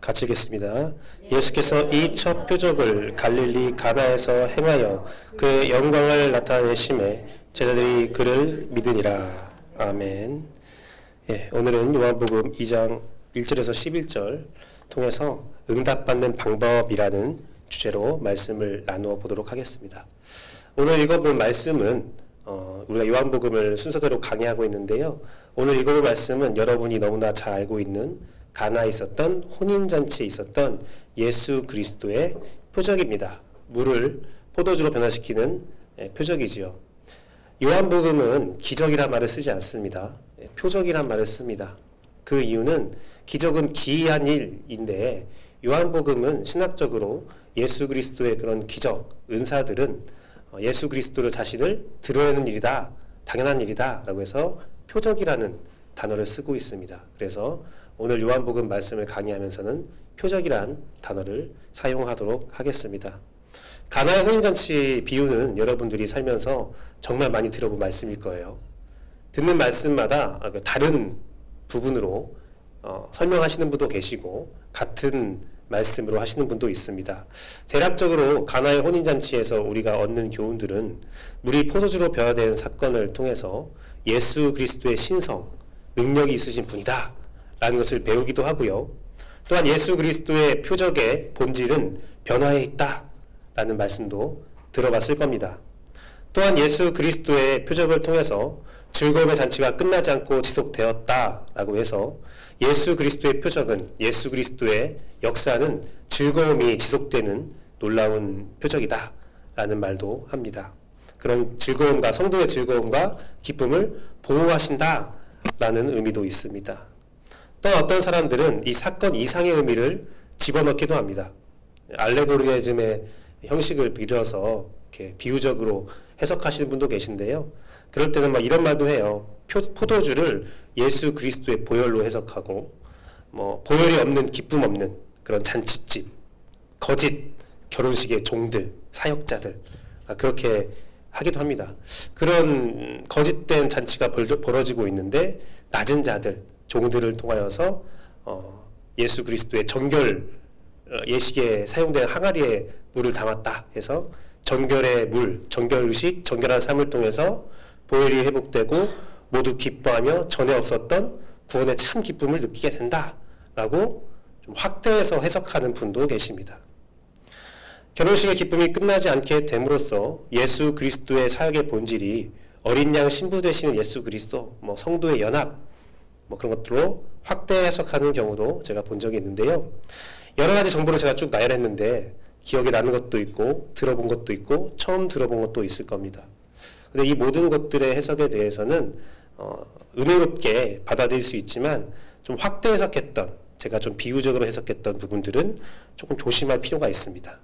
같이 읽겠습니다. 예수께서 이 첫 표적을 갈릴리 가나에서 행하여 그의 영광을 나타내심에 제자들이 그를 믿으니라. 아멘. 예, 오늘은 요한복음 2장 1절에서 11절 통해서 응답받는 방법이라는 주제로 말씀을 나누어 보도록 하겠습니다. 오늘 읽어볼 말씀은 우리가 요한복음을 순서대로 강의하고 있는데요. 오늘 읽어볼 말씀은 여러분이 너무나 잘 알고 있는 가나에 있었던 혼인잔치에 있었던 예수 그리스도의 표적입니다. 물을 포도주로 변화시키는 표적이지요. 요한복음은 기적이란 말을 쓰지 않습니다. 표적이란 말을 씁니다. 그 이유는 기적은 기이한 일인데 요한복음은 신학적으로 예수 그리스도의 그런 기적, 은사들은 예수 그리스도를 자신을 드러내는 일이다, 당연한 일이다 라고 해서 표적이라는 단어를 쓰고 있습니다. 그래서 오늘 요한복음 말씀을 강의하면서는 표적이란 단어를 사용하도록 하겠습니다. 가나의 혼인잔치 비유는 여러분들이 살면서 정말 많이 들어본 말씀일 거예요. 듣는 말씀마다 다른 부분으로 설명하시는 분도 계시고 같은 말씀으로 하시는 분도 있습니다. 대략적으로 가나의 혼인잔치에서 우리가 얻는 교훈들은 물이 포도주로 변화된 사건을 통해서 예수 그리스도의 신성, 능력이 있으신 분이다 라는 것을 배우기도 하고요. 또한 예수 그리스도의 표적의 본질은 변화에 있다 라는 말씀도 들어봤을 겁니다. 또한 예수 그리스도의 표적을 통해서 즐거움의 잔치가 끝나지 않고 지속되었다 라고 해서 예수 그리스도의 표적은, 예수 그리스도의 역사는 즐거움이 지속되는 놀라운 표적이다 라는 말도 합니다. 그런 즐거움과, 성도의 즐거움과 기쁨을 보호하신다 라는 의미도 있습니다. 또 어떤 사람들은 이 사건 이상의 의미를 집어넣기도 합니다. 알레고리즘의 형식을 빌어서 이렇게 비유적으로 해석하시는 분도 계신데요. 그럴 때는 막 이런 말도 해요. 포도주를 예수 그리스도의 보혈로 해석하고, 보혈이 없는, 기쁨 없는 그런 잔치집, 거짓 결혼식의 종들, 사역자들, 그렇게 하기도 합니다. 그런 거짓된 잔치가 벌어지고 있는데 낮은 자들, 종들을 통하여서 예수 그리스도의 정결, 예식에 사용된 항아리에 물을 담았다 해서 정결의 물, 정결의식, 정결한 삶을 통해서 보혈이 회복되고 모두 기뻐하며 전에 없었던 구원의 참 기쁨을 느끼게 된다라고 좀 확대해서 해석하는 분도 계십니다. 결혼식의 기쁨이 끝나지 않게 됨으로써 예수 그리스도의 사역의 본질이 어린 양 신부 되시는 예수 그리스도, 성도의 연합, 그런 것들로 확대 해석하는 경우도 제가 본 적이 있는데요. 여러 가지 정보를 제가 쭉 나열했는데 기억에 나는 것도 있고 들어본 것도 있고 처음 들어본 것도 있을 겁니다. 근데 이 모든 것들의 해석에 대해서는 은혜롭게 받아들일 수 있지만 좀 확대 해석했던, 제가 좀 비유적으로 해석했던 부분들은 조금 조심할 필요가 있습니다.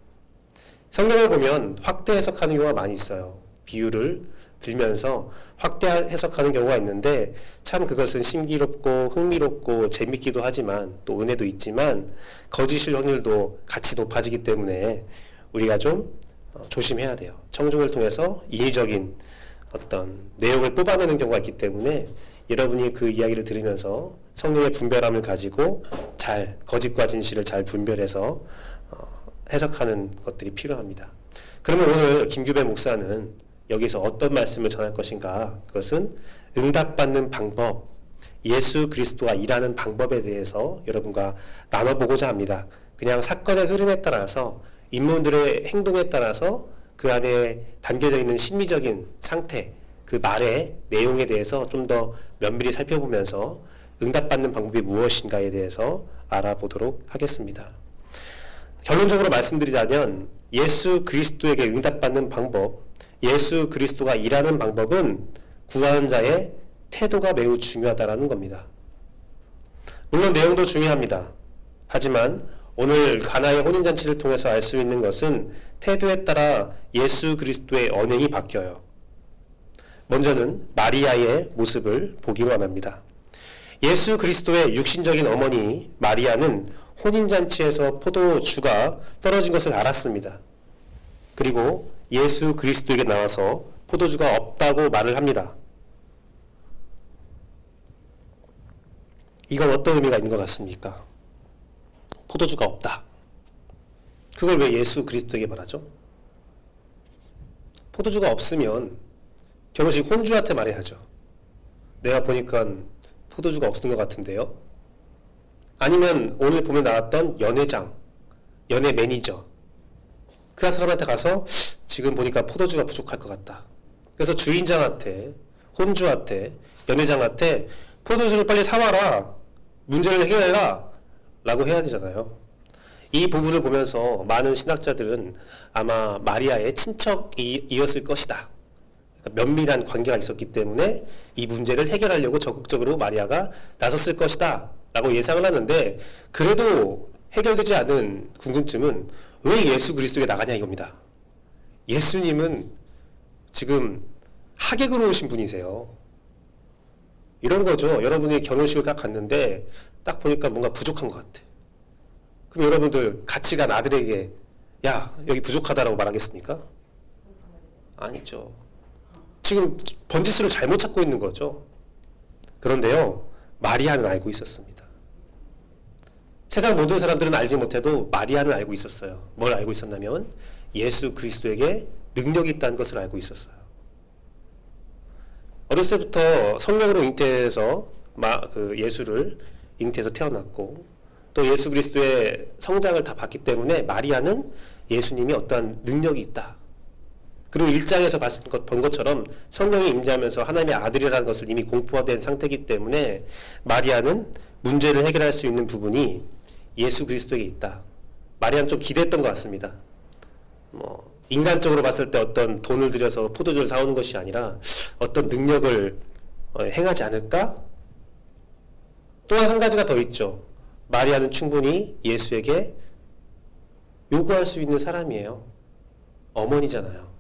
성경을 보면 확대 해석하는 경우가 많이 있어요. 비유를 들면서 확대 해석하는 경우가 있는데 참 그것은 신기롭고 흥미롭고 재밌기도 하지만 또 은혜도 있지만 거짓일 확률도 같이 높아지기 때문에 우리가 좀 조심해야 돼요. 청중을 통해서 인위적인 어떤 내용을 뽑아내는 경우가 있기 때문에 여러분이 그 이야기를 들으면서 성령의 분별함을 가지고 잘 거짓과 진실을 잘 분별해서 해석하는 것들이 필요합니다. 그러면 오늘 김규배 목사는 여기서 어떤 말씀을 전할 것인가? 그것은 응답받는 방법, 예수 그리스도가 일하는 방법에 대해서 여러분과 나눠보고자 합니다. 그냥 사건의 흐름에 따라서, 인물들의 행동에 따라서 그 안에 담겨져 있는 심리적인 상태, 그 말의 내용에 대해서 좀 더 면밀히 살펴보면서 응답받는 방법이 무엇인가에 대해서 알아보도록 하겠습니다. 결론적으로 말씀드리자면 예수 그리스도에게 응답받는 방법, 예수 그리스도가 일하는 방법은 구하는 자의 태도가 매우 중요하다라는 겁니다. 물론 내용도 중요합니다. 하지만 오늘 가나의 혼인잔치를 통해서 알 수 있는 것은 태도에 따라 예수 그리스도의 언행이 바뀌어요. 먼저는 마리아의 모습을 보기 원합니다. 예수 그리스도의 육신적인 어머니 마리아는 혼인잔치에서 포도주가 떨어진 것을 알았습니다. 그리고 예수 그리스도에게 나와서 포도주가 없다고 말을 합니다. 이건 어떤 의미가 있는 것 같습니까? 포도주가 없다. 그걸 왜 예수 그리스도에게 말하죠? 포도주가 없으면 결혼식 혼주한테 말해야죠. 내가 보니까 포도주가 없는 것 같은데요. 아니면 오늘 보면 나왔던 연회장, 연회 매니저, 그 사람한테 가서 지금 보니까 포도주가 부족할 것 같다. 그래서 주인장한테, 혼주한테, 연회장한테 포도주를 빨리 사와라, 문제를 해결해라 라고 해야 되잖아요. 이 부분을 보면서 많은 신학자들은 아마 마리아의 친척이었을 것이다. 그러니까 면밀한 관계가 있었기 때문에 이 문제를 해결하려고 적극적으로 마리아가 나섰을 것이다 라고 예상을 하는데, 그래도 해결되지 않은 궁금증은 왜 예수 그리스도에게 나가냐 이겁니다. 예수님은 지금 하객으로 오신 분이세요. 이런 거죠. 여러분이 결혼식을 딱 갔는데 딱 보니까 뭔가 부족한 것 같아. 그럼 여러분들 같이 간 아들에게 야 여기 부족하다라고 말하겠습니까? 아니죠. 지금 번지수를 잘못 찾고 있는 거죠. 그런데요, 마리아는 알고 있었습니다. 세상 모든 사람들은 알지 못해도 마리아는 알고 있었어요. 뭘 알고 있었냐면 예수 그리스도에게 능력이 있다는 것을 알고 있었어요. 어렸을 때부터 성령으로 잉태해서 예수를 잉태해서 태어났고, 또 예수 그리스도의 성장을 다 봤기 때문에 마리아는 예수님이 어떠한 능력이 있다. 그리고 1장에서 본 것처럼 성령이 임재하면서 하나님의 아들이라는 것을 이미 공포화된 상태이기 때문에 마리아는 문제를 해결할 수 있는 부분이 예수 그리스도에게 있다. 마리아는 좀 기대했던 것 같습니다. 인간적으로 봤을 때 어떤 돈을 들여서 포도주를 사오는 것이 아니라 어떤 능력을 행하지 않을까? 또한 한 가지가 더 있죠. 마리아는 충분히 예수에게 요구할 수 있는 사람이에요. 어머니잖아요.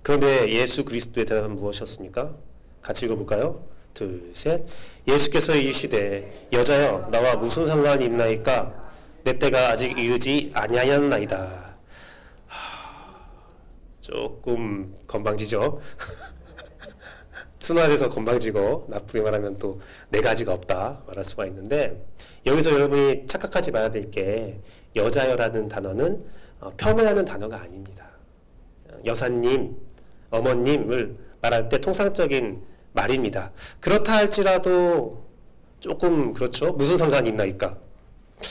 그런데 예수 그리스도의 대답은 무엇이었습니까? 같이 읽어볼까요? 둘, 셋. 예수께서 이 시대에 여자여 나와 무슨 상관이 있나이까? 내 때가 아직 이르지 아니하였나이다. 조금 건방지죠? 순화돼서 건방지고 나쁘게 말하면 또 네 가지가 없다 말할 수가 있는데, 여기서 여러분이 착각하지 말아야 될 게 여자여라는 단어는 폄훼하는 단어가 아닙니다. 여사님, 어머님을 말할 때 통상적인 말입니다. 그렇다 할지라도 조금 그렇죠. 무슨 상관이 있나이까?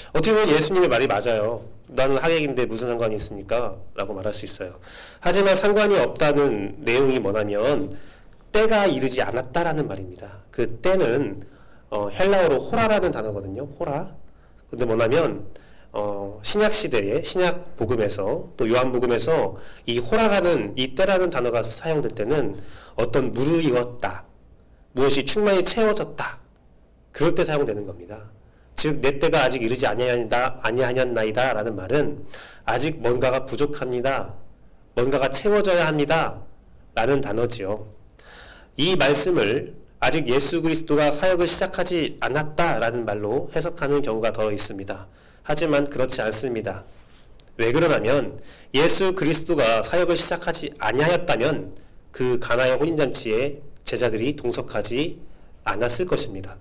어떻게 보면 예수님의 말이 맞아요. 나는 하객인데 무슨 상관이 있습니까? 라고 말할 수 있어요. 하지만 상관이 없다는 내용이 뭐냐면 때가 이르지 않았다라는 말입니다. 그 때는 헬라어로 호라라는 단어거든요. 호라. 근데 뭐냐면 신약 시대에 신약 복음에서 또 요한 복음에서 이 호라라는 이 때라는 단어가 사용될 때는 어떤 무르익었다, 무엇이 충만히 채워졌다, 그럴 때 사용되는 겁니다. 즉 내 때가 아직 이르지 아니하였나이다 라는 말은 아직 뭔가가 부족합니다, 뭔가가 채워져야 합니다 라는 단어지요. 이 말씀을 아직 예수 그리스도가 사역을 시작하지 않았다라는 말로 해석하는 경우가 더 있습니다. 하지만 그렇지 않습니다. 왜 그러냐면 예수 그리스도가 사역을 시작하지 아니하였다면 그 가나의 혼인잔치에 제자들이 동석하지 않았을 것입니다.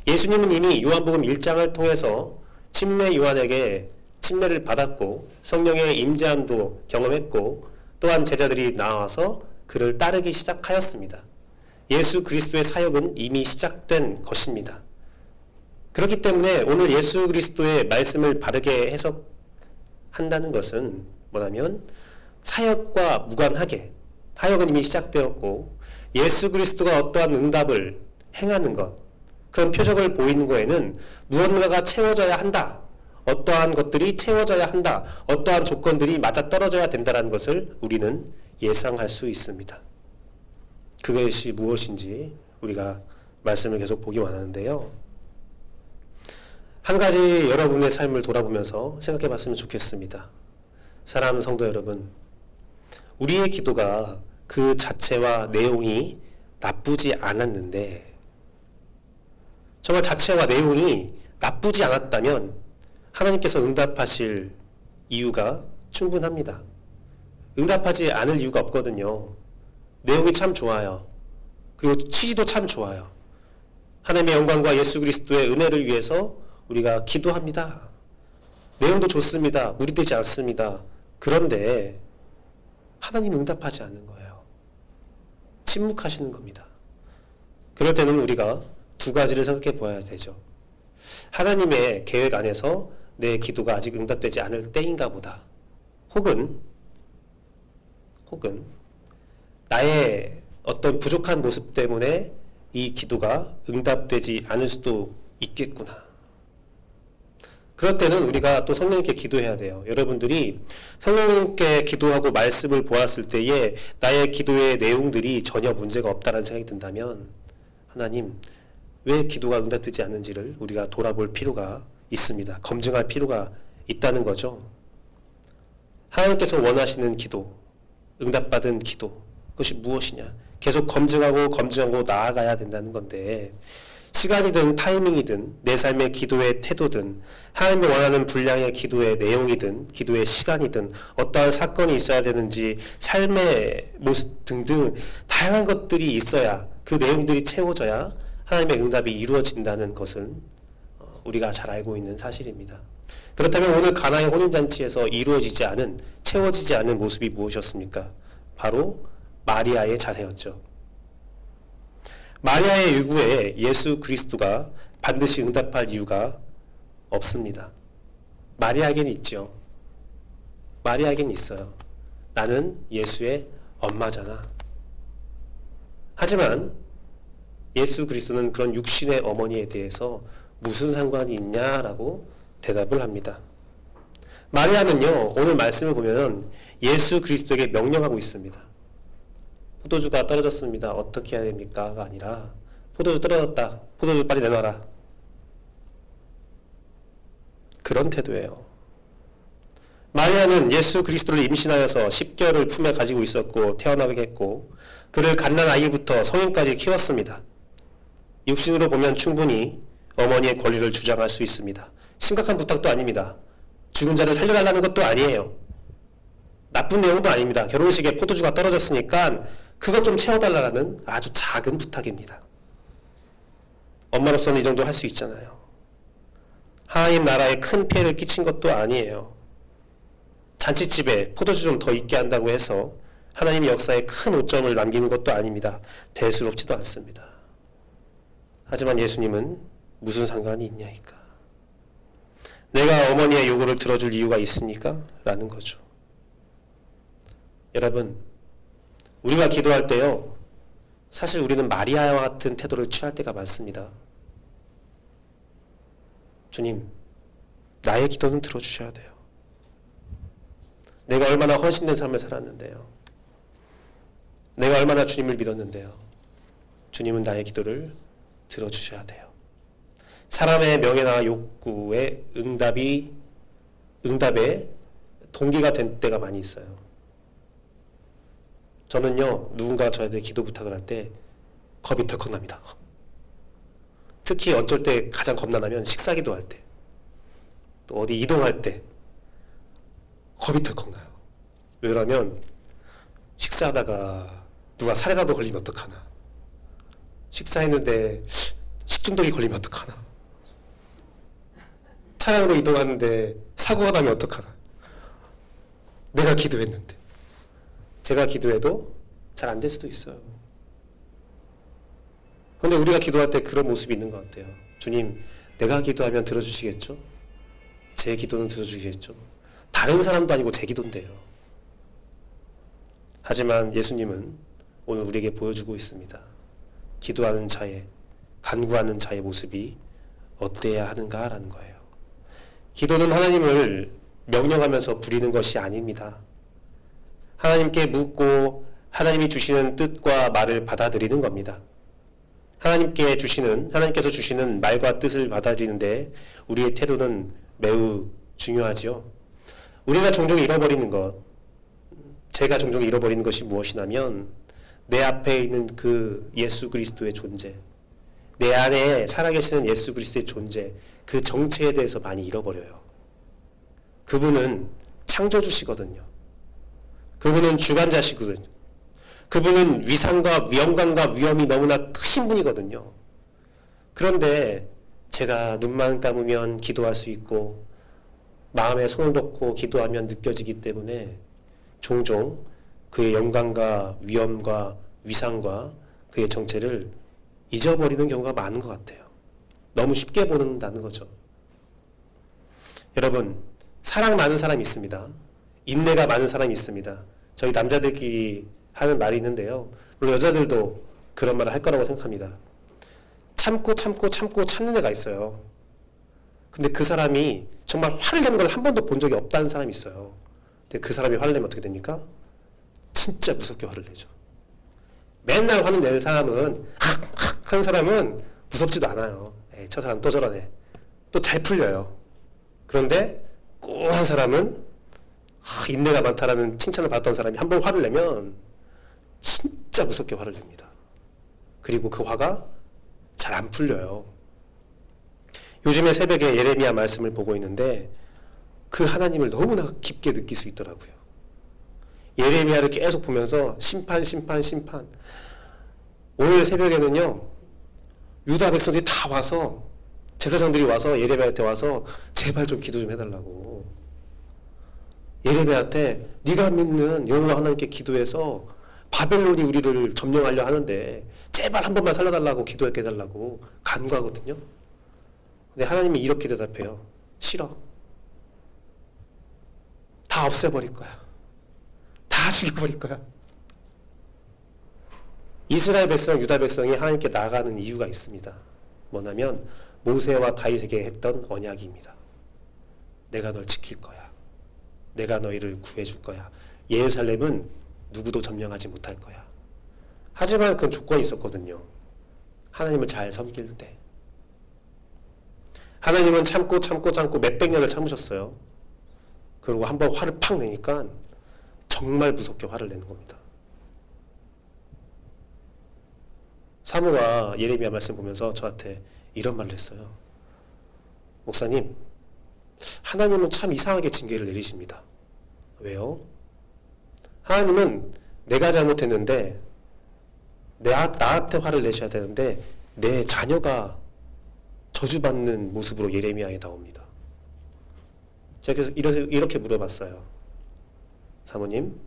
예수님은 이미 요한복음 1장을 통해서 침례 요한에게 침례를 받았고 성령의 임재함도 경험했고, 또한 제자들이 나와서 그를 따르기 시작하였습니다. 예수 그리스도의 사역은 이미 시작된 것입니다. 그렇기 때문에 오늘 예수 그리스도의 말씀을 바르게 해석한다는 것은 뭐냐면 사역과 무관하게 사역은 이미 시작되었고 예수 그리스도가 어떠한 응답을 행하는 것, 그런 표적을 보이는 거에는 무언가가 채워져야 한다, 어떠한 것들이 채워져야 한다, 어떠한 조건들이 맞아떨어져야 된다는 것을 우리는 예상할 수 있습니다. 그것이 무엇인지 우리가 말씀을 계속 보기 원하는데요. 한 가지 여러분의 삶을 돌아보면서 생각해 봤으면 좋겠습니다. 사랑하는 성도 여러분, 우리의 기도가 그 자체와 내용이 나쁘지 않았는데, 정말 자체와 내용이 나쁘지 않았다면 하나님께서 응답하실 이유가 충분합니다. 응답하지 않을 이유가 없거든요. 내용이 참 좋아요. 그리고 취지도 참 좋아요. 하나님의 영광과 예수 그리스도의 은혜를 위해서 우리가 기도합니다. 내용도 좋습니다. 무리되지 않습니다. 그런데 하나님 응답하지 않는 거예요. 침묵하시는 겁니다. 그럴 때는 우리가 두 가지를 생각해 보아야 되죠. 하나님의 계획 안에서 내 기도가 아직 응답되지 않을 때인가 보다. 혹은 나의 어떤 부족한 모습 때문에 이 기도가 응답되지 않을 수도 있겠구나. 그럴 때는 우리가 또 성령님께 기도해야 돼요. 여러분들이 성령님께 기도하고 말씀을 보았을 때에 나의 기도의 내용들이 전혀 문제가 없다는 생각이 든다면 하나님, 왜 기도가 응답되지 않는지를 우리가 돌아볼 필요가 있습니다. 검증할 필요가 있다는 거죠. 하나님께서 원하시는 기도, 응답받은 기도, 그것이 무엇이냐? 계속 검증하고 나아가야 된다는 건데, 시간이든 타이밍이든 내 삶의 기도의 태도든 하나님이 원하는 분량의 기도의 내용이든 기도의 시간이든 어떠한 사건이 있어야 되는지 삶의 모습 등등 다양한 것들이 있어야, 그 내용들이 채워져야 하나님의 응답이 이루어진다는 것은 우리가 잘 알고 있는 사실입니다. 그렇다면 오늘 가나의 혼인잔치에서 이루어지지 않은, 채워지지 않은 모습이 무엇이었습니까? 바로 마리아의 자세였죠. 마리아의 요구에 예수 그리스도가 반드시 응답할 이유가 없습니다. 마리아에게는 있죠. 마리아에게는 있어요. 나는 예수의 엄마잖아. 하지만 예수 그리스도는 그런 육신의 어머니에 대해서 무슨 상관이 있냐라고 대답을 합니다. 마리아는요, 오늘 말씀을 보면 예수 그리스도에게 명령하고 있습니다. 포도주가 떨어졌습니다. 어떻게 해야 됩니까?가 아니라 포도주 떨어졌다. 포도주 빨리 내놔라. 그런 태도예요. 마리아는 예수 그리스도를 임신하여서 10개월을 품에 가지고 있었고 태어나게 했고 그를 갓난아이부터 성인까지 키웠습니다. 육신으로 보면 충분히 어머니의 권리를 주장할 수 있습니다. 심각한 부탁도 아닙니다. 죽은 자를 살려달라는 것도 아니에요. 나쁜 내용도 아닙니다. 결혼식에 포도주가 떨어졌으니까 그것 좀 채워달라는 아주 작은 부탁입니다. 엄마로서는 이 정도 할 수 있잖아요. 하나님 나라에 큰 피해를 끼친 것도 아니에요. 잔치집에 포도주 좀 더 있게 한다고 해서 하나님 역사에 큰 오점을 남기는 것도 아닙니다. 대수롭지도 않습니다. 하지만 예수님은 무슨 상관이 있냐니까. 내가 어머니의 요구를 들어줄 이유가 있습니까? 라는 거죠. 여러분, 우리가 기도할 때요, 사실 우리는 마리아와 같은 태도를 취할 때가 많습니다. 주님, 나의 기도는 들어주셔야 돼요. 내가 얼마나 헌신된 삶을 살았는데요. 내가 얼마나 주님을 믿었는데요. 주님은 나의 기도를 들어주셔야 돼요. 사람의 명예나 욕구의 응답의 동기가 된 때가 많이 있어요. 저는요, 누군가가 저한테 기도 부탁을 할 때 겁이 덜컥 납니다. 특히 어쩔 때 가장 겁나면 식사 기도할 때, 또 어디 이동할 때 겁이 덜컥 나요. 왜냐면 식사하다가 누가 살해라도 걸리면 어떡하나, 식사했는데 식중독이 걸리면 어떡하나, 차량으로 이동하는데 사고가 나면 어떡하나. 내가 기도했는데, 제가 기도해도 잘 안 될 수도 있어요. 그런데 우리가 기도할 때 그런 모습이 있는 것 같아요. 주님, 내가 기도하면 들어주시겠죠? 제 기도는 들어주시겠죠? 다른 사람도 아니고 제 기도인데요. 하지만 예수님은 오늘 우리에게 보여주고 있습니다. 기도하는 자의, 간구하는 자의 모습이 어때야 하는가라는 거예요. 기도는 하나님을 명령하면서 부리는 것이 아닙니다. 하나님께 묻고 하나님이 주시는 뜻과 말을 받아들이는 겁니다. 하나님께서 주시는 말과 뜻을 받아들이는데 우리의 태도는 매우 중요하지요. 우리가 종종 잃어버리는 것, 제가 종종 잃어버리는 것이 무엇이냐면 내 앞에 있는 그 예수 그리스도의 존재, 내 안에 살아계시는 예수 그리스도의 존재, 그 정체에 대해서 많이 잃어버려요. 그분은 창조주시거든요. 그분은 주관자시거든요. 그분은 위상과 영광과 위엄이 너무나 크신 분이거든요. 그런데 제가 눈만 감으면 기도할 수 있고 마음에 손을 놓고 기도하면 느껴지기 때문에 종종 그의 영광과 위엄과 위상과 그의 정체를 잊어버리는 경우가 많은 것 같아요. 너무 쉽게 보는다는 거죠. 여러분, 사랑 많은 사람이 있습니다. 인내가 많은 사람이 있습니다. 저희 남자들끼리 하는 말이 있는데요. 물론 여자들도 그런 말을 할 거라고 생각합니다. 참고 참는 애가 있어요. 근데 그 사람이 정말 화를 내는 걸 한 번도 본 적이 없다는 사람이 있어요. 근데 그 사람이 화를 내면 어떻게 됩니까? 진짜 무섭게 화를 내죠. 맨날 화는 내는 사람은 학학학 하는 사람은 무섭지도 않아요. 에이, 저 사람 또 저러네. 또 잘 풀려요. 그런데 꽁한 사람은 인내가 많다라는 칭찬을 받았던 사람이 한 번 화를 내면 진짜 무섭게 화를 냅니다. 그리고 그 화가 잘 안 풀려요. 요즘에 새벽에 예레미야 말씀을 보고 있는데 그 하나님을 너무나 깊게 느낄 수 있더라고요. 예레미야를 계속 보면서 심판. 오늘 새벽에는요, 유다 백성들이 다 와서, 제사장들이 와서 예레미야한테 와서 제발 좀 기도 좀 해달라고. 예레미야한테 네가 믿는 여호와 하나님께 기도해서 바벨론이 우리를 점령하려 하는데 제발 한 번만 살려달라고 기도해 달라고 간구하거든요. 근데 하나님이 이렇게 대답해요. 싫어. 다 없애버릴 거야. 다 죽여버릴 거야. 이스라엘 백성, 유다 백성이 하나님께 나아가는 이유가 있습니다. 뭐냐면 모세와 다윗에게 했던 언약입니다. 내가 널 지킬 거야. 내가 너희를 구해줄 거야. 예루살렘은 누구도 점령하지 못할 거야. 하지만 그건 조건이 있었거든요. 하나님을 잘 섬길 때. 하나님은 참고 몇백 년을 참으셨어요. 그리고 한번 화를 팍 내니까 정말 무섭게 화를 내는 겁니다. 사모가 예레미야 말씀 보면서 저한테 이런 말을 했어요. 목사님, 하나님은 참 이상하게 징계를 내리십니다. 왜요? 하나님은 내가 잘못했는데 나한테 화를 내셔야 되는데 내 자녀가 저주받는 모습으로 예레미야에 나옵니다. 제가 그래서 이렇게 물어봤어요. 사모님,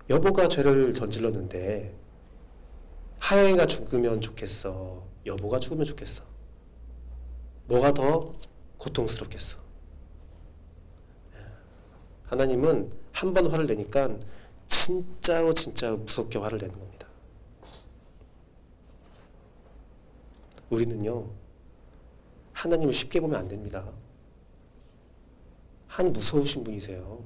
여보가 죄를 저질렀는데 하영이가 죽으면 좋겠어? 여보가 죽으면 좋겠어? 뭐가 더 고통스럽겠어? 하나님은 한 번 화를 내니까 진짜 무섭게 화를 내는 겁니다. 우리는요, 하나님을 쉽게 보면 안 됩니다. 하나님 무서우신 분이세요.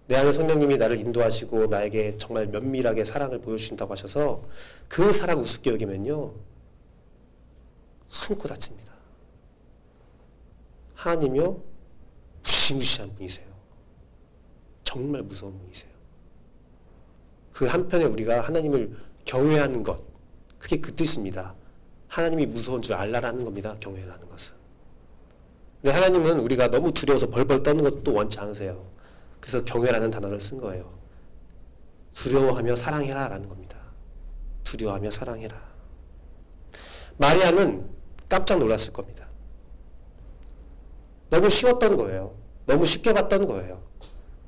내 안에 성령님이 나를 인도하시고 나에게 정말 면밀하게 사랑을 보여주신다고 하셔서 그 사랑 우습게 여기면요, 큰 코 다칩니다. 하나님이요, 무시무시한 분이세요. 정말 무서운 분이세요. 그 한편에 우리가 하나님을 경외하는 것, 그게 그 뜻입니다. 하나님이 무서운 줄 알라라는 겁니다. 경외라는 것은. 근데 하나님은 우리가 너무 두려워서 벌벌 떠는 것도 원치 않으세요. 그래서 경외라는 단어를 쓴 거예요. 두려워하며 사랑해라 라는 겁니다. 두려워하며 사랑해라. 마리아는 깜짝 놀랐을 겁니다. 너무 쉬웠던 거예요. 너무 쉽게 봤던 거예요.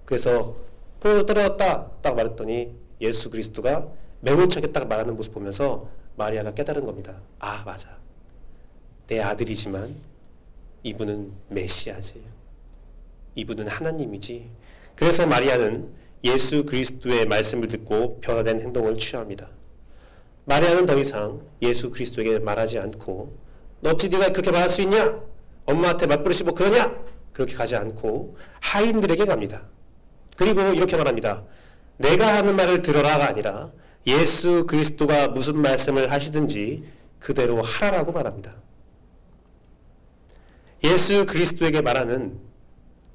그래서 포도주 떨어졌다 딱 말했더니 예수 그리스도가 매몰차게 딱 말하는 모습 보면서 마리아가 깨달은 겁니다. 아, 맞아. 내 아들이지만 이분은 메시아지. 이분은 하나님이지. 그래서 마리아는 예수 그리스도의 말씀을 듣고 변화된 행동을 취합니다. 마리아는 더 이상 예수 그리스도에게 말하지 않고 너 어찌 네가 그렇게 말할 수 있냐? 엄마한테 맞부르시고 그러냐? 그렇게 가지 않고 하인들에게 갑니다. 그리고 이렇게 말합니다. 내가 하는 말을 들어라가 아니라 예수 그리스도가 무슨 말씀을 하시든지 그대로 하라라고 말합니다. 예수 그리스도에게 말하는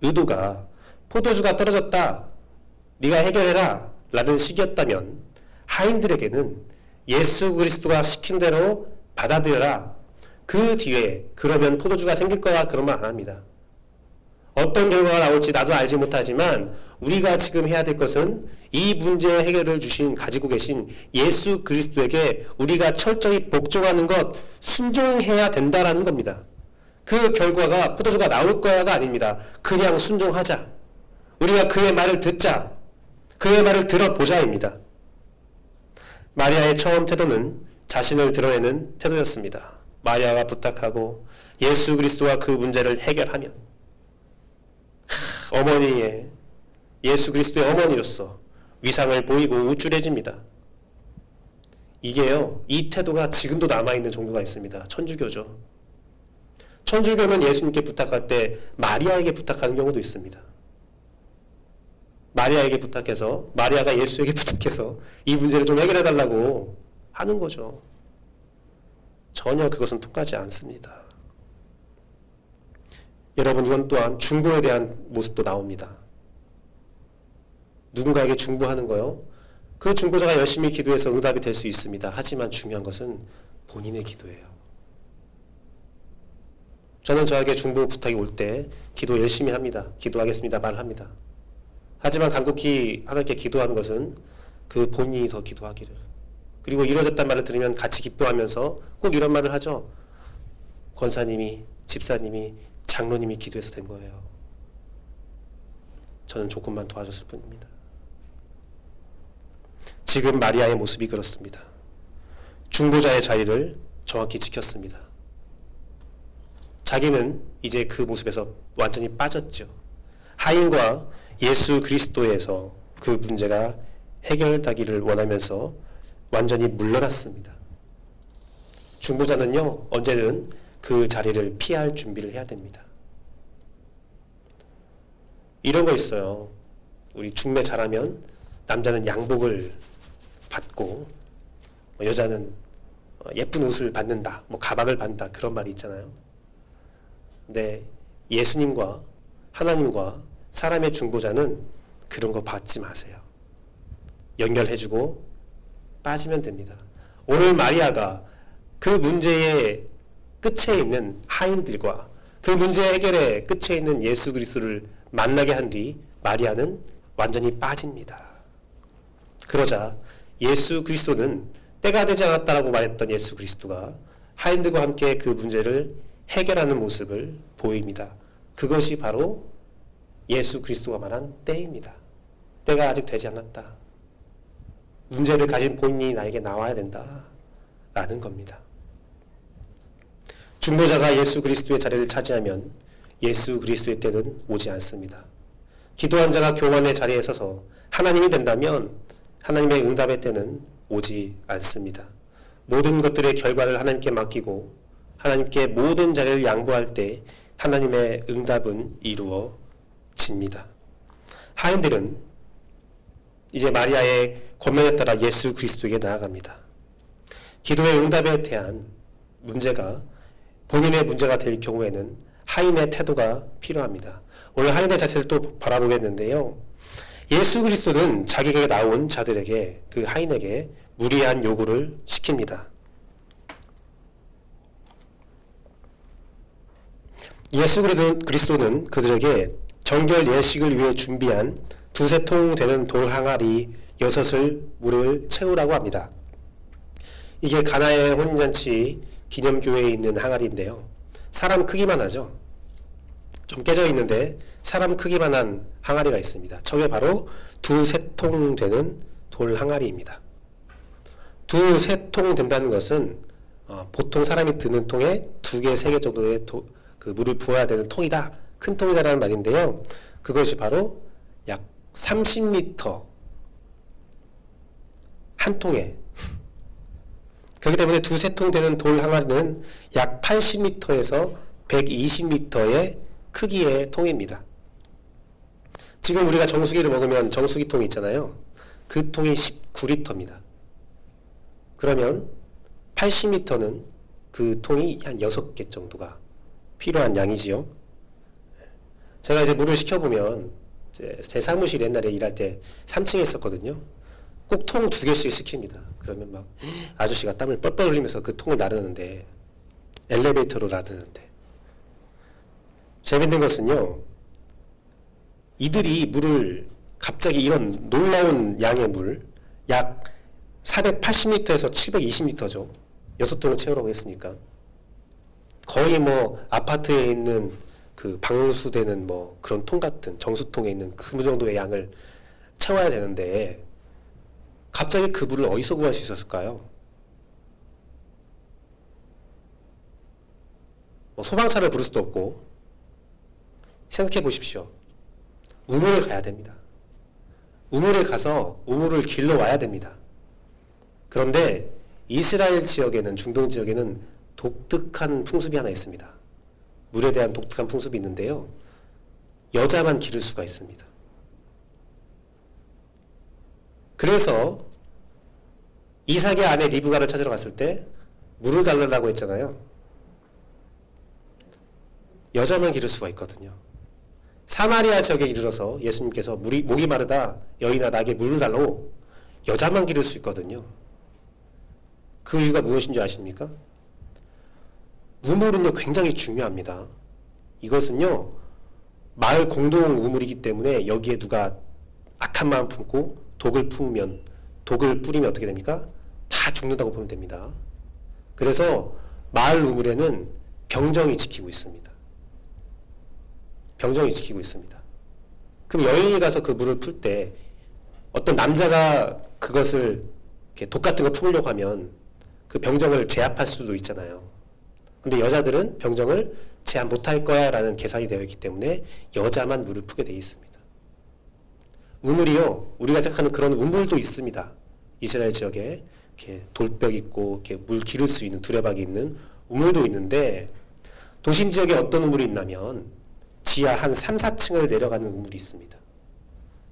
의도가 포도주가 떨어졌다, 네가 해결해라 라는 식이었다면 하인들에게는 예수 그리스도가 시킨 대로 받아들여라, 그 뒤에 그러면 포도주가 생길 거야, 그런 말 안 합니다. 어떤 결과가 나올지 나도 알지 못하지만 우리가 지금 해야 될 것은 이 문제의 해결을 가지고 계신 예수 그리스도에게 우리가 철저히 복종하는 것, 순종해야 된다라는 겁니다. 그 결과가 포도주가 나올 거야가 아닙니다. 그냥 순종하자. 우리가 그의 말을 듣자. 그의 말을 들어보자입니다. 마리아의 처음 태도는 자신을 드러내는 태도였습니다. 마리아가 부탁하고 예수 그리스도와 그 문제를 해결하면 어머니의 예수 그리스도의 어머니로서 위상을 보이고 우쭐해집니다. 이게요, 이 태도가 지금도 남아있는 종교가 있습니다. 천주교죠. 천주교는 예수님께 부탁할 때 마리아에게 부탁하는 경우도 있습니다. 마리아에게 부탁해서, 마리아가 예수에게 부탁해서 이 문제를 좀 해결해달라고 하는 거죠. 전혀 그것은 통하지 않습니다. 여러분, 이건 또한 중보에 대한 모습도 나옵니다. 누군가에게 중보하는 거요, 그 중보자가 열심히 기도해서 응답이 될 수 있습니다. 하지만 중요한 것은 본인의 기도예요. 저는 저에게 중보 부탁이 올 때 기도 열심히 합니다. 기도하겠습니다. 말합니다. 하지만 간곡히 하나님께 기도하는 것은 그 본인이 더 기도하기를. 그리고 이루어졌단 말을 들으면 같이 기뻐하면서 꼭 이런 말을 하죠. 권사님이, 집사님이, 장로님이 기도해서 된 거예요. 저는 조금만 도와줬을 뿐입니다. 지금 마리아의 모습이 그렇습니다. 중보자의 자리를 정확히 지켰습니다. 자기는 이제 그 모습에서 완전히 빠졌죠. 하인과 예수 그리스도에서 그 문제가 해결되기를 원하면서 완전히 물러났습니다. 중보자는요, 언제든 그 자리를 피할 준비를 해야 됩니다. 이런 거 있어요. 우리 중매 잘하면 남자는 양복을 받고 여자는 예쁜 옷을 받는다, 가방을 받는다, 그런 말이 있잖아요. 근데 예수님과 하나님과 사람의 중보자는 그런 거 받지 마세요. 연결해주고 빠지면 됩니다. 오늘 마리아가 그 문제의 끝에 있는 하인들과 그 문제 해결의 끝에 있는 예수 그리스도를 만나게 한 뒤 마리아는 완전히 빠집니다. 그러자 예수 그리스도는 때가 되지 않았다라고 말했던 예수 그리스도가 하인들과 함께 그 문제를 해결하는 모습을 보입니다. 그것이 바로 예수 그리스도가 말한 때입니다. 때가 아직 되지 않았다. 문제를 가진 본인이 나에게 나와야 된다. 라는 겁니다. 중보자가 예수 그리스도의 자리를 차지하면 예수 그리스도의 때는 오지 않습니다. 기도한 자가 교만의 자리에 서서 하나님이 된다면 하나님의 응답의 때는 오지 않습니다. 모든 것들의 결과를 하나님께 맡기고 하나님께 모든 자리를 양보할 때 하나님의 응답은 이루어집니다. 하인들은 이제 마리아의 권면에 따라 예수 그리스도에게 나아갑니다. 기도의 응답에 대한 문제가 본인의 문제가 될 경우에는 하인의 태도가 필요합니다. 오늘 하인의 자세를 또 바라보겠는데요. 예수 그리스도는 자기에게 나온 자들에게, 그 하인에게 무리한 요구를 시킵니다. 예수 그리스도는 그들에게 정결 예식을 위해 준비한 2-3통 되는 돌 항아리 6을 물을 채우라고 합니다. 이게 가나의 혼인잔치 기념교회에 있는 항아리인데요. 사람 크기만 하죠. 좀 깨져 있는데 사람 크기만 한 항아리가 있습니다. 저게 바로 2-3통 되는 돌 항아리입니다. 2-3통 된다는 것은 보통 사람이 드는 통에 2개, 3개 정도의 그 물을 부어야 되는 통이다, 큰 통이다라는 말인데요. 그것이 바로 약 30m 한 통에, 그렇기 때문에 2-3통 되는 돌 항아리는 약 80m에서 120m의 크기의 통입니다. 지금 우리가 정수기를 먹으면 정수기통이 있잖아요. 그 통이 19리터입니다. 그러면 80m는 그 통이 한 6개 정도가 필요한 양이지요. 제가 이제 물을 시켜보면, 제 사무실 옛날에 일할 때 3층에 있었거든요. 꼭 통 2개씩 시킵니다. 그러면 막 아저씨가 땀을 뻘뻘 흘리면서 그 통을 나르는데, 엘리베이터로 나르는데, 재밌는 것은요, 이들이 물을 갑자기 이런 놀라운 양의 물, 약 480리터에서 720리터죠. 6통을 채우라고 했으니까. 거의 뭐 아파트에 있는 그 방수되는 뭐 그런 통 같은 정수통에 있는 그 정도의 양을 채워야 되는데 갑자기 그 물을 어디서 구할 수 있었을까요? 뭐 소방차를 부를 수도 없고. 생각해 보십시오. 우물에 가야 됩니다. 우물에 가서 우물을 길러 와야 됩니다. 그런데 이스라엘 지역에는, 중동 지역에는 독특한 풍습이 하나 있습니다. 물에 대한 독특한 풍습이 있는데요. 여자만 기를 수가 있습니다. 그래서 이삭의 아내 리브가를 찾으러 갔을 때 물을 달라고 했잖아요. 여자만 기를 수가 있거든요. 사마리아 지역에 이르러서 예수님께서 목이 마르다 여인아 나에게 물을 달라고 여자만 기를 수 있거든요. 그 이유가 무엇인지 아십니까? 우물은요 굉장히 중요합니다. 이것은요 마을 공동 우물이기 때문에 여기에 누가 악한 마음 품고 독을 뿌리면 어떻게 됩니까? 다 죽는다고 보면 됩니다. 그래서 마을 우물에는 병정이 지키고 있습니다. 병정이 지키고 있습니다. 그럼 여인이 가서 그 물을 풀 때 어떤 남자가 그것을 이렇게 독 같은 거 품으려고 하면 그 병정을 제압할 수도 있잖아요. 근데 여자들은 병정을 제압 못할 거야 라는 계산이 되어 있기 때문에 여자만 물을 푸게 되어 있습니다. 우물이요, 우리가 생각하는 그런 우물도 있습니다. 이스라엘 지역에 이렇게 돌벽 있고 이렇게 물 기를 수 있는 두레박이 있는 우물도 있는데 도심 지역에 어떤 우물이 있냐면 지하 한 3, 4층을 내려가는 우물이 있습니다.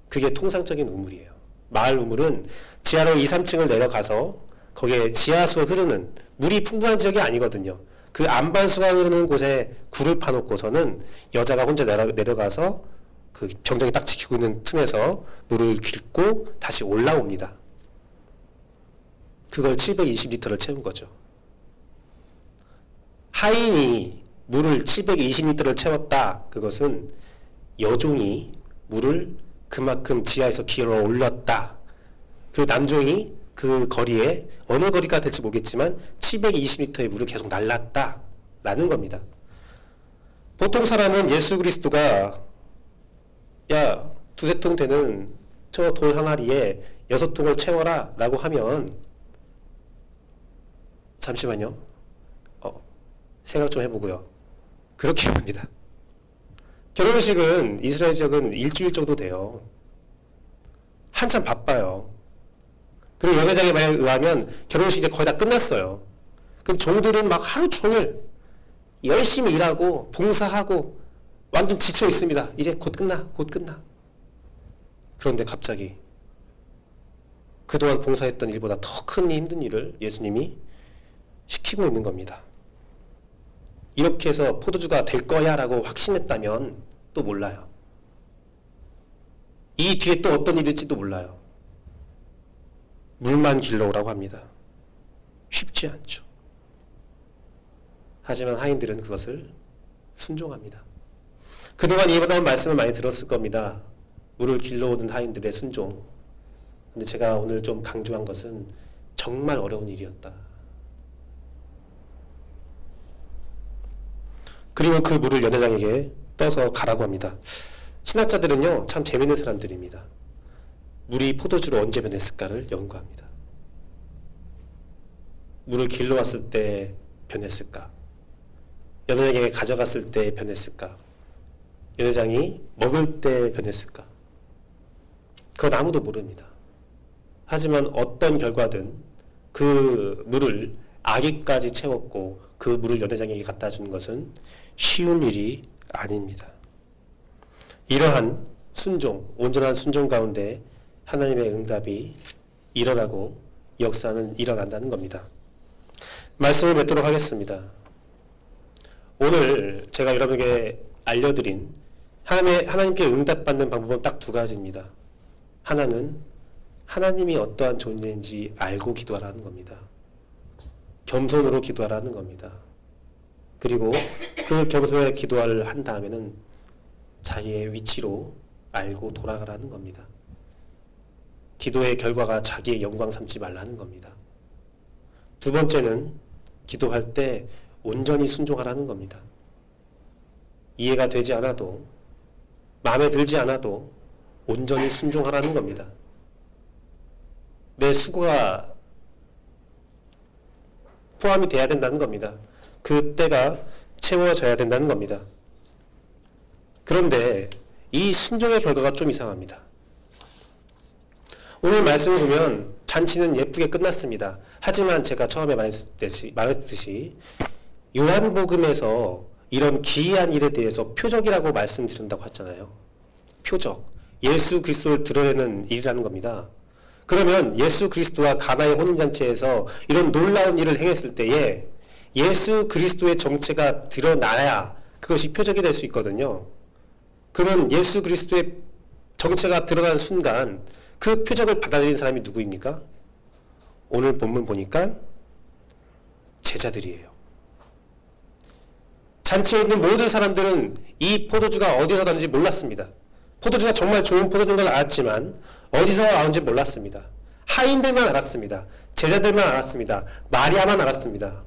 그게 통상적인 우물이에요. 마을 우물은 지하로 2, 3층을 내려가서 거기에 지하수가 흐르는 물이 풍부한 지역이 아니거든요. 그 안반수가 흐르는 곳에 굴을 파놓고서는 여자가 혼자 내려가서 그 병정이 딱 지키고 있는 틈에서 물을 깃고 다시 올라옵니다. 그걸 720리터를 채운 거죠. 하인이 물을 720리터를 채웠다. 그것은 여종이 물을 그만큼 지하에서 기어 올렸다. 그리고 남종이 그 거리에 어느 거리가 될지 모르겠지만 720리터의 물을 계속 날랐다. 라는 겁니다. 보통 사람은 예수 그리스도가 야, 2-3통 되는 저 돌 항아리에 6통을 채워라 라고 하면 잠시만요. 생각 좀 해보고요. 그렇게 합니다. 결혼식은 이스라엘 지역은 일주일 정도 돼요. 한참 바빠요. 그리고 연회장에 만약 의하면 결혼식이 이제 거의 다 끝났어요. 그럼 종들은 막 하루 종일 열심히 일하고 봉사하고 완전 지쳐 있습니다. 이제 곧 끝나. 그런데 갑자기 그동안 봉사했던 일보다 더 큰 힘든 일을 예수님이 시키고 있는 겁니다. 이렇게 해서 포도주가 될 거야 라고 확신했다면 또 몰라요. 이 뒤에 또 어떤 일이 있을지도 몰라요. 물만 길러오라고 합니다. 쉽지 않죠. 하지만 하인들은 그것을 순종합니다. 그동안 이런 말씀을 많이 들었을 겁니다. 물을 길러오는 하인들의 순종. 근데 제가 오늘 좀 강조한 것은 정말 어려운 일이었다. 그리고 그 물을 연회장에게 떠서 가라고 합니다. 신학자들은요 참 재밌는 사람들입니다. 물이 포도주로 언제 변했을까를 연구합니다. 물을 길러왔을 때 변했을까? 연회장에게 가져갔을 때 변했을까? 연회장이 먹을 때 변했을까? 그건 아무도 모릅니다. 하지만 어떤 결과든 그 물을 아기까지 채웠고 그 물을 연회장에게 갖다 주는 것은 쉬운 일이 아닙니다. 이러한 순종, 온전한 순종 가운데 하나님의 응답이 일어나고 역사는 일어난다는 겁니다. 말씀을 맺도록 하겠습니다. 오늘 제가 여러분에게 알려드린 하나님께 응답받는 방법은 딱 2가지입니다. 하나는 하나님이 어떠한 존재인지 알고 기도하라는 겁니다. 겸손으로 기도하라는 겁니다. 그리고 그 겸손의 기도를 한 다음에는 자기의 위치로 알고 돌아가라는 겁니다. 기도의 결과가 자기의 영광 삼지 말라는 겁니다. 두 번째는 기도할 때 온전히 순종하라는 겁니다. 이해가 되지 않아도, 마음에 들지 않아도 온전히 순종하라는 겁니다. 내 수고가 포함이 돼야 된다는 겁니다. 그 때가 채워져야 된다는 겁니다. 그런데 이 순종의 결과가 좀 이상합니다. 오늘 말씀을 보면 잔치는 예쁘게 끝났습니다. 하지만 제가 처음에 말했듯이 요한복음에서 이런 기이한 일에 대해서 표적이라고 말씀드린다고 했잖아요. 표적. 예수 그리스도를 드러내는 일이라는 겁니다. 그러면 예수 그리스도와 가나의 혼인잔치에서 이런 놀라운 일을 행했을 때에 예수 그리스도의 정체가 드러나야 그것이 표적이 될 수 있거든요. 그러면 예수 그리스도의 정체가 드러난 순간 그 표적을 받아들인 사람이 누구입니까? 오늘 본문 보니까 제자들이에요. 잔치에 있는 모든 사람들은 이 포도주가 어디서 나는지 몰랐습니다. 포도주가 정말 좋은 포도주인 걸 알았지만 어디서 나온지 몰랐습니다. 하인들만 알았습니다. 제자들만 알았습니다. 마리아만 알았습니다.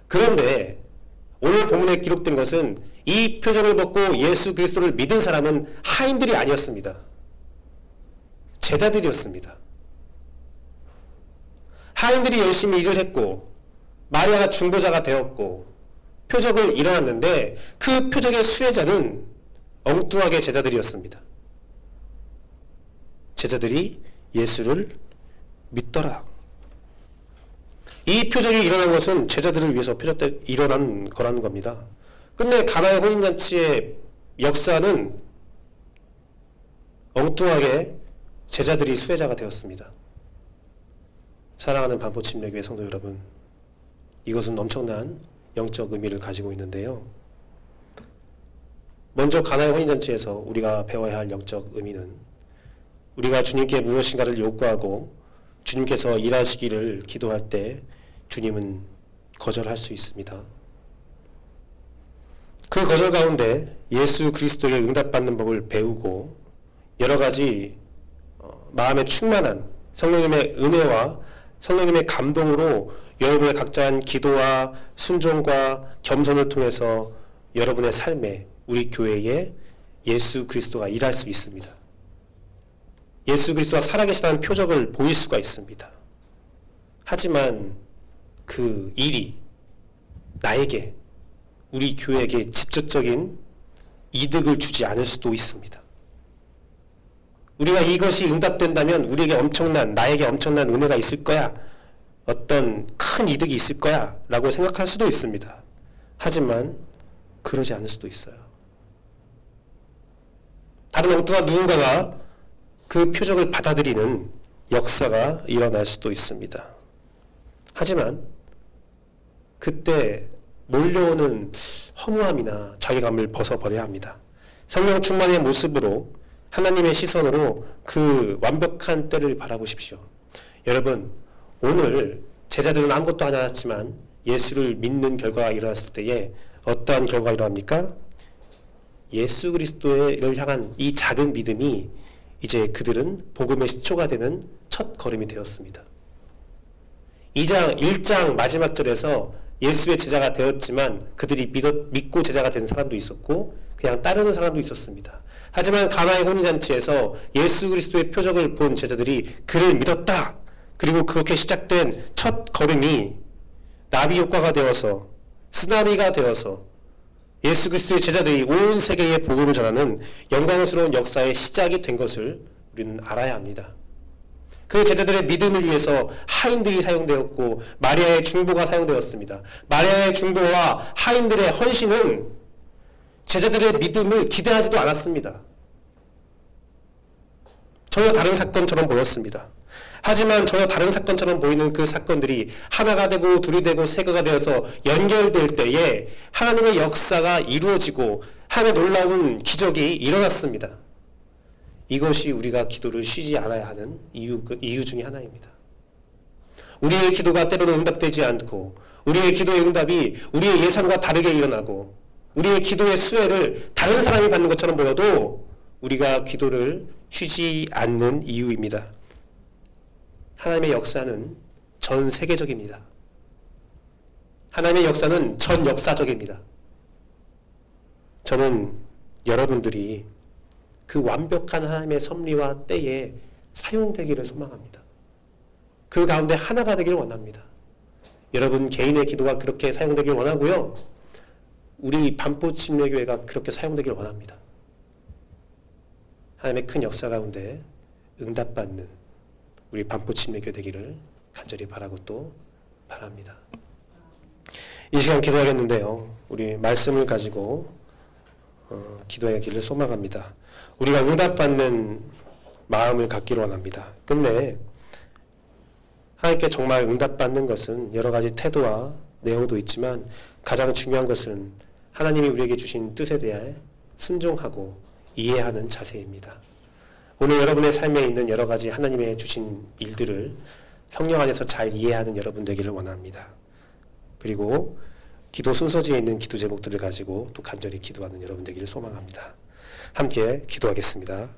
그런데 오늘 본문에 기록된 것은 이 표적을 먹고 예수 그리스도를 믿은 사람은 하인들이 아니었습니다. 제자들이었습니다. 하인들이 열심히 일을 했고 마리아가 중보자가 되었고 표적을 일어났는데 그 표적의 수혜자는 엉뚱하게 제자들이었습니다. 제자들이 예수를 믿더라. 이 표적이 일어난 것은 제자들을 위해서 일어난 거라는 겁니다. 근데 가나의 혼인잔치의 역사는 엉뚱하게 제자들이 수혜자가 되었습니다. 사랑하는 반포침례교회 성도 여러분, 이것은 엄청난 영적 의미를 가지고 있는데요. 먼저 가나의 혼인잔치에서 우리가 배워야 할 영적 의미는 우리가 주님께 무엇인가를 요구하고 주님께서 일하시기를 기도할 때 주님은 거절할 수 있습니다. 그 거절 가운데 예수 그리스도에게 응답받는 법을 배우고 여러 가지 마음에 충만한 성령님의 은혜와 성령님의 감동으로 여러분의 각자의 기도와 순종과 겸손을 통해서 여러분의 삶에 우리 교회에 예수 그리스도가 일할 수 있습니다. 예수 그리스도가 살아계시다는 표적을 보일 수가 있습니다. 하지만 그 일이 나에게, 우리 교회에게 직접적인 이득을 주지 않을 수도 있습니다. 우리가 이것이 응답된다면 우리에게 나에게 엄청난 은혜가 있을 거야, 어떤 큰 이득이 있을 거야 라고 생각할 수도 있습니다. 하지만 그러지 않을 수도 있어요. 다른 엉뚱한 누군가가 그 표적을 받아들이는 역사가 일어날 수도 있습니다. 하지만 그때 몰려오는 허무함이나 자괴감을 벗어버려야 합니다. 성령 충만의 모습으로 하나님의 시선으로 그 완벽한 때를 바라보십시오. 여러분, 오늘 제자들은 아무것도 하지 않았지만 예수를 믿는 결과가 일어났을 때에 어떠한 결과가 일어납니까? 예수 그리스도를 향한 이 작은 믿음이 이제 그들은 복음의 시초가 되는 첫 걸음이 되었습니다. 1장 마지막 절에서 예수의 제자가 되었지만 그들이 믿고 제자가 된 사람도 있었고 그냥 따르는 사람도 있었습니다. 하지만 가나의 혼인잔치에서 예수 그리스도의 표적을 본 제자들이 그를 믿었다. 그리고 그렇게 시작된 첫 걸음이 나비 효과가 되어서 쓰나미가 되어서 예수 그리스도의 제자들이 온 세계에 복음을 전하는 영광스러운 역사의 시작이 된 것을 우리는 알아야 합니다. 그 제자들의 믿음을 위해서 하인들이 사용되었고 마리아의 중보가 사용되었습니다. 마리아의 중보와 하인들의 헌신은 제자들의 믿음을 기대하지도 않았습니다. 전혀 다른 사건처럼 보였습니다. 하지만 전혀 다른 사건처럼 보이는 그 사건들이 하나가 되고 둘이 되고 세가가 되어서 연결될 때에 하나님의 역사가 이루어지고 하나님의 놀라운 기적이 일어났습니다. 이것이 우리가 기도를 쉬지 않아야 하는 이유 중에 하나입니다. 우리의 기도가 때로는 응답되지 않고 우리의 기도의 응답이 우리의 예상과 다르게 일어나고 우리의 기도의 수혜를 다른 사람이 받는 것처럼 보여도 우리가 기도를 쉬지 않는 이유입니다. 하나님의 역사는 전 세계적입니다. 하나님의 역사는 전 역사적입니다. 저는 여러분들이 그 완벽한 하나님의 섭리와 때에 사용되기를 소망합니다. 그 가운데 하나가 되기를 원합니다. 여러분 개인의 기도가 그렇게 사용되기를 원하고요. 우리 반포침례교회가 그렇게 사용되기를 원합니다. 하나님의 큰 역사 가운데 응답받는 우리 반포침례교회 되기를 간절히 바라고 또 바랍니다. 이 시간 기도하겠는데요. 우리 말씀을 가지고 기도하기를 소망합니다. 우리가 응답받는 마음을 갖기를 원합니다. 끝내 하나님께 정말 응답받는 것은 여러 가지 태도와 내용도 있지만 가장 중요한 것은 하나님이 우리에게 주신 뜻에 대해 순종하고 이해하는 자세입니다. 오늘 여러분의 삶에 있는 여러 가지 하나님의 주신 일들을 성령 안에서 잘 이해하는 여러분 되기를 원합니다. 그리고 기도 순서지에 있는 기도 제목들을 가지고 또 간절히 기도하는 여러분 되기를 소망합니다. 함께 기도하겠습니다.